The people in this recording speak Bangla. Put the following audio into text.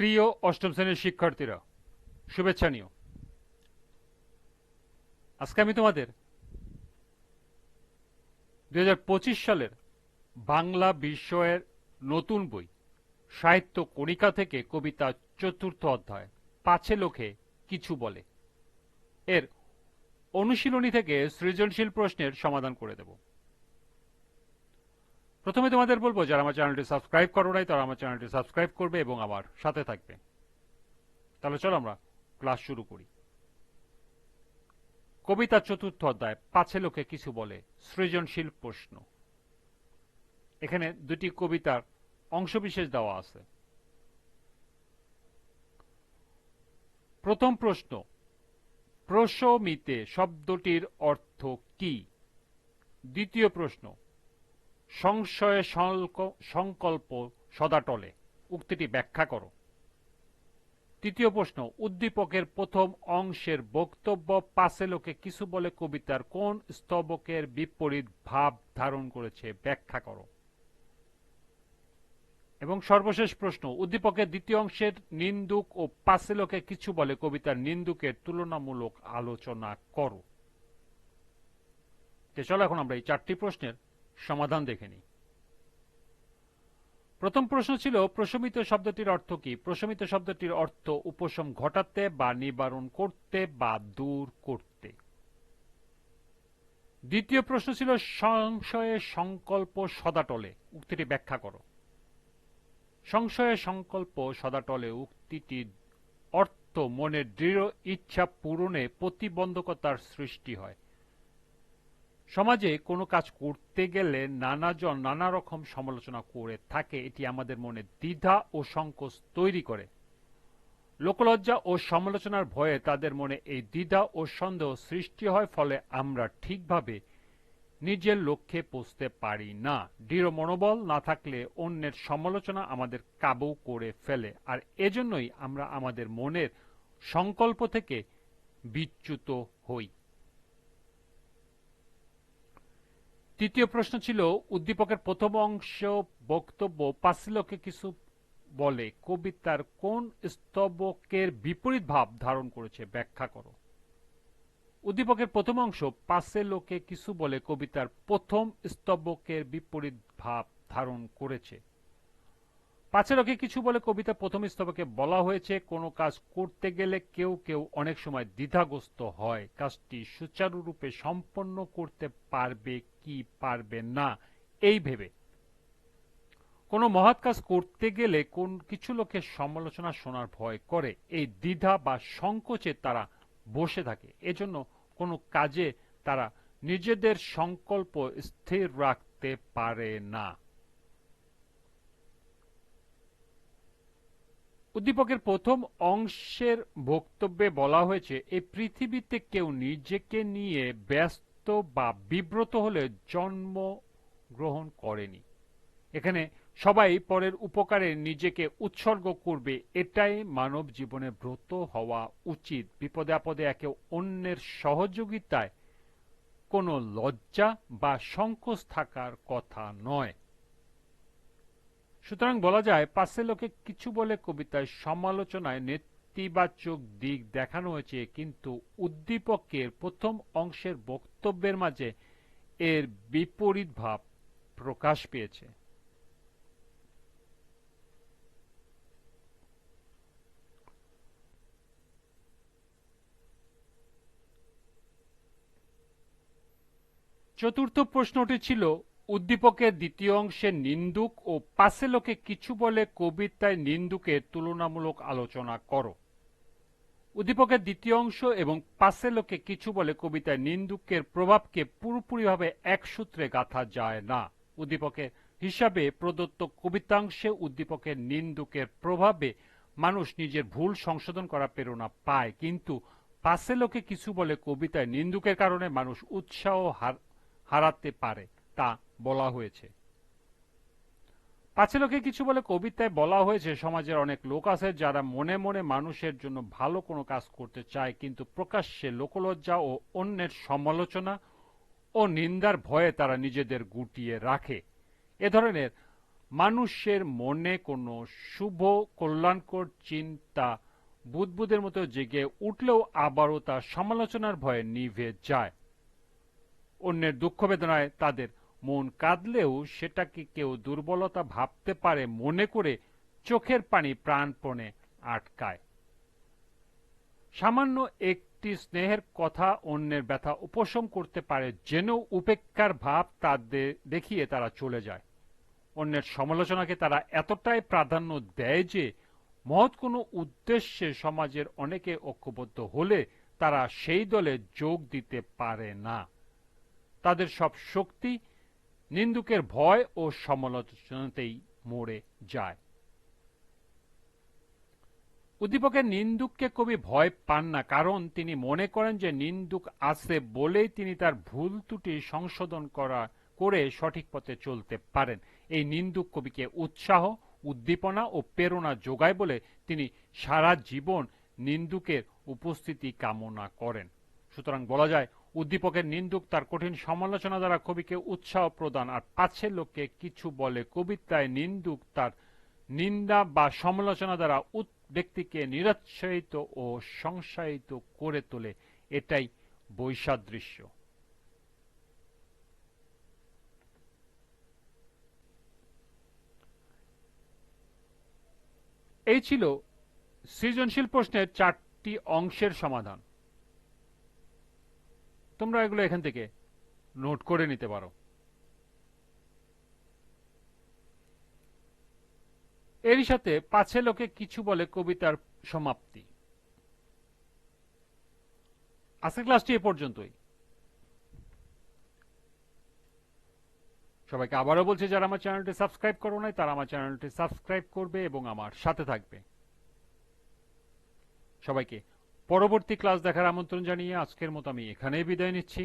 প্রিয় অষ্টম শ্রেণীর শিক্ষার্থীরা, শুভেচ্ছা নিও। আজকে আমি তোমাদের 2025 সালের বাংলা বিষয়ের নতুন বই সাহিত্য কণিকা থেকে কবিতা চতুর্থ অধ্যায় পাছে লোকে কিছু বলে এর অনুশীলনী থেকে সৃজনশীল প্রশ্নের সমাধান করে দেব। প্রথমে তোমাদের বলবো, যারা আমার চ্যানেলটি সাবস্ক্রাইব করো নাই তারা আমার চ্যানেলটি সাবস্ক্রাইব করবে এবং আমার সাথে থাকবে। তাহলে চলো আমরা ক্লাস শুরু করি। কবিতা চতুর্থ অধ্যায় পাছে লোকে কিছু বলে, সৃজনশীল প্রশ্ন। এখানে দুটি কবিতার অংশবিশেষ দেওয়া আছে। প্রথম প্রশ্ন, প্রশমিতে শব্দটির অর্থ কি? দ্বিতীয় প্রশ্ন, সংশয়ে সংকল্প সদা টলে, উক্তিটি ব্যাখ্যা করো। তৃতীয় প্রশ্ন, উদ্দীপকের প্রথম অংশের বক্তব্য পাছে লোকে কিছু বলে কবিতার কোন স্তবকের বিপরীত ভাব ধারণ করেছে, ব্যাখ্যা করো। এবং সর্বশেষ প্রশ্ন, উদ্দীপকের দ্বিতীয় অংশের নিন্দুক ও পাছে লোকে কিছু বলে কবিতার নিন্দুকের তুলনামূলক আলোচনা করো। চলো এখন আমরা এই চারটি প্রশ্নের সমাধান দেখে নিই। প্রথম প্রশ্ন ছিল, প্রশমিত শব্দটির অর্থ কি? প্রশমিত শব্দটির অর্থ উপশম ঘটাতে বা নিবারণ করতে বা দূর করতে। দ্বিতীয় প্রশ্ন ছিল, সংশয়ে সংকল্প সদা টলে, উক্তিটি ব্যাখ্যা করো। সংশয়ে সংকল্প সদা টলে উক্তিটির অর্থ মনের দৃঢ় ইচ্ছা পূরণে প্রতিবন্ধকতার সৃষ্টি হয়। সমাজে কোনো কাজ করতে গেলে নানাজন নানা রকম সমালোচনা করে থাকে, এটি আমাদের মনে দ্বিধা ও সংকোচ তৈরি করে। লোকলজ্জা ও সমালোচনার ভয়ে তাদের মনে এই দ্বিধা ও সন্দেহ সৃষ্টি হয়, ফলে আমরা ঠিকভাবে নিজের লক্ষ্যে পৌঁছতে পারি না। দৃঢ় মনোবল না থাকলে অন্যের সমালোচনা আমাদের কাবু করে ফেলে, আর এজন্যই আমরা আমাদের মনের সংকল্প থেকে বিচ্যুত হই। তৃতীয় প্রশ্ন ছিল, উদ্দীপকের প্রথম অংশ বক্তব্য পাছে লোকে কিছু বলে কবিতার কোন স্তবকের বিপরীত ভাব ধারণ করেছে, ব্যাখ্যা করো। উদ্দীপকের প্রথম অংশ পাছে লোকে কিছু বলে কবিতার প্রথম স্তবকের বিপরীত ভাব ধারণ করেছে। পাছে লোকে কিছু বলে কবিতা প্রথম স্তবকে বলা হয়েছে, কোনো কাজ করতে গেলে কেউ কেউ অনেক সময় দ্বিধাগ্রস্ত হয়, কাজটি সুচারুরূপে সম্পন্ন করতে পারবে কি পারবে না এই ভেবে। কোনো মহৎ কাজ করতে গেলে কিছু লোকের সমালোচনা শোনার ভয় করে, এই দ্বিধা বা সংকোচে তারা বসে থাকে। এজন্য কোনো কাজে তারা নিজেদের সংকল্প স্থির রাখতে পারে না। উদ্দীপকের প্রথম অংশের বক্তব্যে বলা হয়েছে, এই পৃথিবীতে কেউ নিজেকে নিয়ে ব্যস্ত বা বিব্রত হলে জন্ম গ্রহণ করেনি। এখানে সবাই পরের উপকারে নিজেকে উৎসর্গ করবে, এটাই মানব জীবনে ব্রত হওয়া উচিত। বিপদে আপদে একে অন্যের সহযোগিতায় কোনো লজ্জা বা সংকোচ থাকার কথা নয়। সুতরাং বলা যায়, পাছে লোকে কিছু বলে কবিতায় সমালোচনায় নেতিবাচক দিক দেখানো হয়েছে, কিন্তু উদ্দীপকের প্রথম অংশের বক্তব্যের মাঝে এর বিপরীত ভাব প্রকাশ পেয়েছে। চতুর্থ প্রশ্নটি ছিল, উদ্দীপকের দ্বিতীয় অংশের নিন্দুক ও পাছে লোকে কিছু বলে কবিতায় নিন্দুকের তুলনামূলক আলোচনা করো। উদ্দীপকের দ্বিতীয় অংশ এবং পাছে লোকে কিছু বলে কবিতায় নিন্দুকের প্রভাবকে পুরোপুরিভাবে এক সূত্রে গাঁথা যায় না। উদ্দীপকের হিসাবে প্রদত্ত কবিতাংশে উদ্দীপকের নিন্দুকের প্রভাবে মানুষ নিজের ভুল সংশোধন করা প্রেরণা পায়, কিন্তু পাছে লোকে কিছু বলে কবিতায় নিন্দুকের কারণে মানুষ উৎসাহ হারাতে পারে, তা বলা হয়েছে। পাছে লোকে কিছু বলে কবিতায় বলা হয়েছে, সমাজের অনেক লোক আছে যারা মনে মনে মানুষের জন্য ভালো কোনো কাজ করতে চায়, কিন্তু প্রকাশ্যে লোকলজ্জা ও অন্যের সমালোচনা ও নিন্দার ভয়ে তারা নিজেদের গুটিয়ে রাখে। এ ধরনের মানুষের মনে কোনো শুভ কল্যাণকর চিন্তা বুদবুদের মতো জেগে উঠলেও আবারও তা সমালোচনার ভয়ে নিভে যায়। অন্যের দুঃখ বেদনায় তাদের মন কাঁদলেও সেটাকে কেউ দুর্বলতা ভাবতে পারে মনে করে চোখের পানি প্রাণপণে আটকায়। সামান্য একটি স্নেহের কথা অন্যের ব্যথা উপশম করতে পারে জেনেও উপেক্ষার ভাব তাদের দেখিয়ে তারা চলে যায়। অন্যের সমালোচনাকে তারা এতটাই প্রাধান্য দেয় যে মহৎ কোনো উদ্দেশ্যে সমাজের অনেকে ঐক্যবদ্ধ হলে তারা সেই দলে যোগ দিতে পারে না। তাদের সব শক্তি নিন্দুকের ভয় ও সমালোচনাতেই মরে যায়। উদ্দীপকের নিন্দুককে কবি ভয় পান না, কারণ তিনি মনে করেন যে নিন্দুক আছে বলেই তিনি তার ভুল ত্রুটি সংশোধন করে সঠিক পথে চলতে পারেন। এই নিন্দুক কবিকে উৎসাহ, উদ্দীপনা ও প্রেরণা যোগায় বলে তিনি সারা জীবন নিন্দুকের উপস্থিতি কামনা করেন। সুতরাং বলা যায় উদ্দীপকের নিন্দুক তার কঠিন সমালোচনা দ্বারা কবিকে উৎসাহ প্রদান, আর পাছে লোকে কিছু বলে কবিতায় নিন্দুক তার নিন্দা বা সমালোচনা দ্বারা ব্যক্তিকে নিরুৎসাহিত ও সংশয়িত করে তোলে। এটাই বৈসাদৃশ্য। এই ছিল সৃজনশীল প্রশ্নের 4টি অংশের সমাধান। তোমরা এগুলো এখান থেকে নোট করে নিতে পারো। এরই সাথে পাছে লোকে কিছু বলে কবিতার সমাপ্তি। আজকের ক্লাসটি এ পর্যন্তই। সবাইকে আবারও বলছি, যারা আমার চ্যানেলটি সাবস্ক্রাইব করো নাই তারা আমার চ্যানেলটি সাবস্ক্রাইব করবে এবং আমার সাথে থাকবে। সবাইকে পরবর্তী ক্লাস দেখার আমন্ত্রণ জানিয়ে আজকের মতো আমি এখানেই বিদায় নিচ্ছি।